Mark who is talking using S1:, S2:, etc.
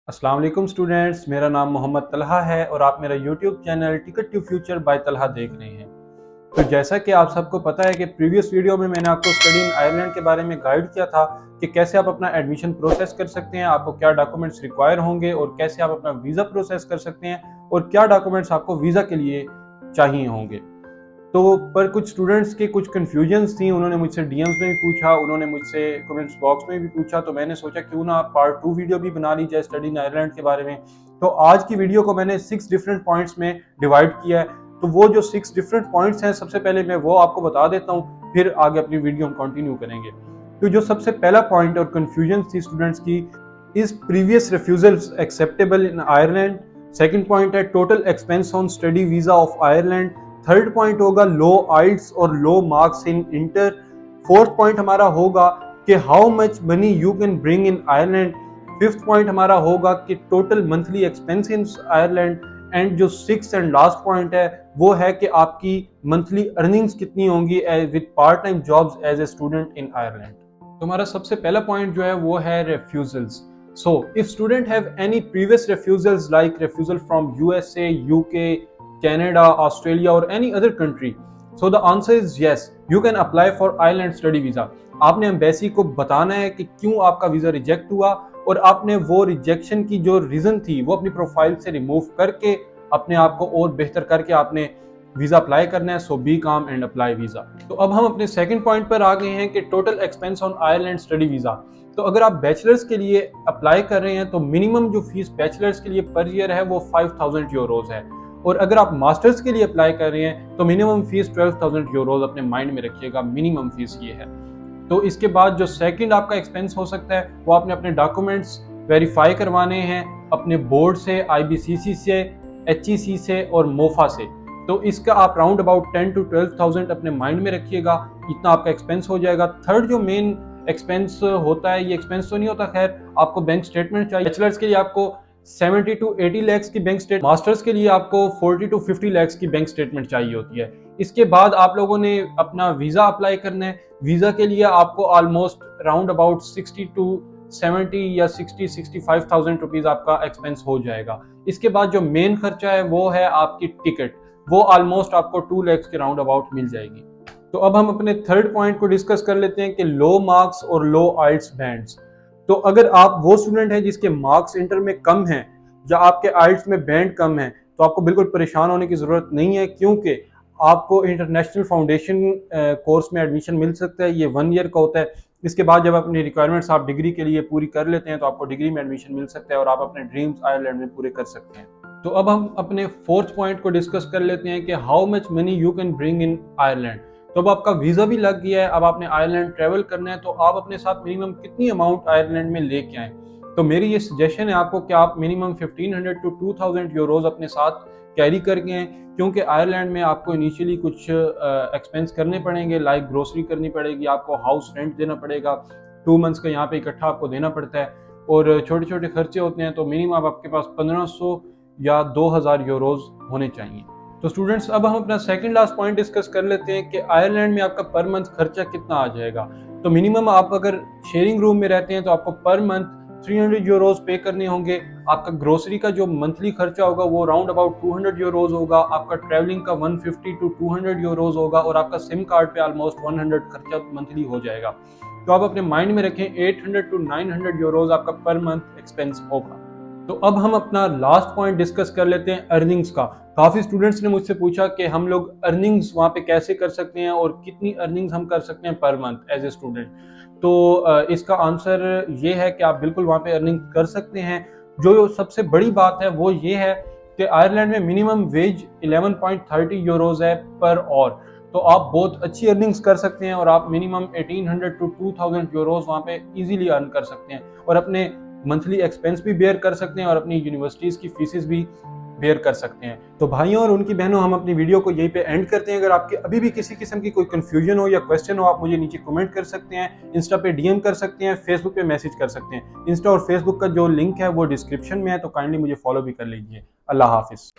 S1: अस्सलाम वालेकुम स्टूडेंट्स, मेरा नाम मोहम्मद तलहा है और आप मेरा YouTube channel ticket to future by Talha देख रहे हैं। तो जैसा कि आप सबको पता है कि प्रीवियस वीडियो में मैंने आपको स्टडी इन आयरलैंड के बारे में गाइड किया था कि कैसे आप अपना एडमिशन प्रोसेस कर सकते हैं, आपको क्या डॉक्यूमेंट्स रिक्वायर होंगे और कैसे आप अपना वीज़ा प्रोसेस कर सकते हैं और क्या डॉक्यूमेंट्स आपको वीज़ा के लिए चाहिए होंगे। तो पर कुछ स्टूडेंट्स के कुछ कन्फ्यूजन्स थी, उन्होंने मुझसे डीएम्स में भी पूछा, उन्होंने मुझसे कमेंट्स बॉक्स में भी पूछा, तो मैंने सोचा क्यों ना पार्ट 2 वीडियो भी बना ली जाए स्टडी इन आयरलैंड के बारे में। तो आज की वीडियो को मैंने 6 डिफरेंट पॉइंट्स में डिवाइड किया है। तो वो जो 6 डिफरेंट पॉइंट्स हैं, सबसे पहले मैं वो आपको बता देता हूँ, फिर आगे अपनी वीडियो हम कंटिन्यू करेंगे। तो जो सबसे पहला पॉइंट और कन्फ्यूजन थी स्टूडेंट्स की, is previous refusals acceptable in Ireland. Second point है total expense on study visa of Ireland. Third point होगा लो आइल्स और low marks in inter. Fourth point हमारा होगा कि how much money you can bring in Ireland. Fifth point हमारा होगा कि total monthly expense in Ireland. And जो sixth and last point है वो है कि आपकी मंथली अर्निंग्स कितनी होंगी with part time jobs as a student in Ireland. तो हमारा सबसे पहला पॉइंट जो है वो है refusals. So, if student have any previous refusals like refusal from USA, UK, Canada, Australia or any other country, so the answer is yes, you can apply for Ireland study visa. आपने embassy को बताना है कि क्यों आपका visa reject हुआ और आपने वो रिजेक्शन की जो रीजन थी वो अपनी प्रोफाइल से रिमूव करके अपने आप को और बेहतर करके आपने वीजा अप्लाई करना है। सो बी काम एंड अप्लाई वीजा। तो अब हम अपने सेकंड पॉइंट पर आ गए हैं कि total expense on Ireland study visa. तो अगर आप बैचलर्स के लिए अप्लाई कर रहे हैं तो मिनिमम जो फीस बैचलर्स के लिए पर ईयर है वो 5000 यूरोज है, और अगर आप मास्टर्स के लिए अप्लाई कर रहे हैं तो मिनिमम फीस 12000 यूरोज अपने माइंड में रखिएगा, मिनिमम फीस ये है। तो इसके बाद जो सेकंड आपका एक्सपेंस हो सकता है वो आपने अपने डॉक्यूमेंट्स वेरीफाई करवाने हैं अपने बोर्ड से, IBCC से, HEC से और मोफा से। तो इसका आप राउंड अबाउट 10 to 12,000 अपने माइंड में रखिएगा, इतना आपका एक्सपेंस हो जाएगा। थर्ड जो मेन एक्सपेंस होता है, ये एक्सपेंस तो नहीं होता, खैर आपको बैंक स्टेटमेंट चाहिए। बैचलर्स के लिए आपको 70 to 80 लाख की बैंक स्टेटमेंट, मास्टर्स के लिए आपको 40 to 50 लाख की बैंक स्टेटमेंट चाहिए होती है। इसके बाद आप लोगों ने अपना वीजा अप्लाई करना है। वीजा के लिए आपको ऑलमोस्ट राउंड अबाउट 60 to 70 या 65,000 रुपीज आपका एक्सपेंस हो जाएगा। इसके बाद जो मेन खर्चा है वो है आपकी टिकट, वो ऑलमोस्ट आपको 2 लाख के राउंड अबाउट मिल जाएगी। तो अब हम अपने थर्ड पॉइंट को डिस्कस कर लेते हैं कि लो मार्क्स और लो आइल्स बैंड्स। तो अगर आप वो स्टूडेंट हैं जिसके मार्क्स इंटर में कम हैं या आपके आइल्स में बैंड कम है, तो आपको बिल्कुल परेशान होने की ज़रूरत नहीं है, क्योंकि आपको इंटरनेशनल फाउंडेशन कोर्स में एडमिशन मिल सकता है। ये 1 ईयर का होता है। इसके बाद जब अपनी रिक्वायरमेंट्स आप डिग्री के लिए पूरी कर लेते हैं तो आपको डिग्री में एडमिशन मिल सकता है और आप अपने ड्रीम्स आयरलैंड में पूरे कर सकते हैं। तो अब हम अपने फोर्थ पॉइंट को डिस्कस कर लेते हैं कि how much money you can bring in Ireland. तो अब आपका वीजा भी लग गया है, अब आपने आयरलैंड ट्रेवल करना है, तो आप अपने साथ मिनिमम कितनी अमाउंट आयरलैंड में लेके आए। तो मेरी ये सजेशन है आपको कि आप मिनिमम 1500 to 2000 यूरोज अपने साथ कैरी करके आए, क्योंकि आयरलैंड में आपको इनिशियली कुछ एक्सपेंस करने पड़ेंगे, लाइक ग्रोसरी करनी पड़ेगी, आपको हाउस रेंट देना पड़ेगा, 2 मंथ्स का यहाँ पे इकट्ठा आपको देना पड़ता है, और छोटे छोटे खर्चे होते हैं। तो मिनिमम आपके पास 1500 या 2000 यूरोज होने चाहिए। तो स्टूडेंट्स, अब हम अपना सेकंड लास्ट पॉइंट डिस्कस कर लेते हैं कि आयरलैंड में आपका पर मंथ खर्चा कितना आ जाएगा। तो मिनिमम आप अगर शेयरिंग रूम में रहते हैं तो आपको पर मंथ 300 यूरोज पे करने होंगे। आपका ग्रोसरी का जो मंथली खर्चा होगा वो राउंड अबाउट 200 यूरोज होगा। आपका ट्रैवलिंग का 150 to 200 यूरोज होगा और आपका सिम कार्ड पे ऑलमोस्ट 100 खर्चा मंथली हो जाएगा। तो आप अपने माइंड में रखें 800 to 900 यूरोज आपका पर मंथ एक्सपेंस होगा। तो अब हम अपना लास्ट पॉइंट डिस्कस कर लेते हैं अर्निंग्स का। काफ़ी स्टूडेंट्स ने मुझसे पूछा कि हम लोग अर्निंग्स वहाँ पे कैसे कर सकते हैं और कितनी अर्निंग्स हम कर सकते हैं per month as a student. तो इसका आंसर ये है कि आप बिल्कुल वहाँ पे अर्निंग कर सकते हैं। जो सबसे बड़ी बात है वो ये है कि आयरलैंड में मिनिमम वेज 11.30 यूरोज है पर आवर। तो आप बहुत अच्छी अर्निंग्स कर सकते हैं और आप मिनिमम 1800 to 2000 यूरोज वहाँ पे इजीली अर्न कर सकते हैं और अपने मंथली एक्सपेंस भी बेयर कर सकते हैं और अपनी यूनिवर्सिटीज की फीसेस भी बेयर कर सकते हैं। तो भाइयों और उनकी बहनों, हम अपनी वीडियो को यहीं पे एंड करते हैं। अगर आपके अभी भी किसी किस्म की कोई कंफ्यूजन हो या क्वेश्चन हो, आप मुझे नीचे कमेंट कर सकते हैं, इंस्टा पे DM कर सकते हैं, फेसबुक पे मैसेज कर सकते हैं। इंस्टा और फेसबुक का जो लिंक है वो डिस्क्रिप्शन में है, तो काइंडली मुझे फॉलो भी कर लीजिए। अल्लाह हाफिज।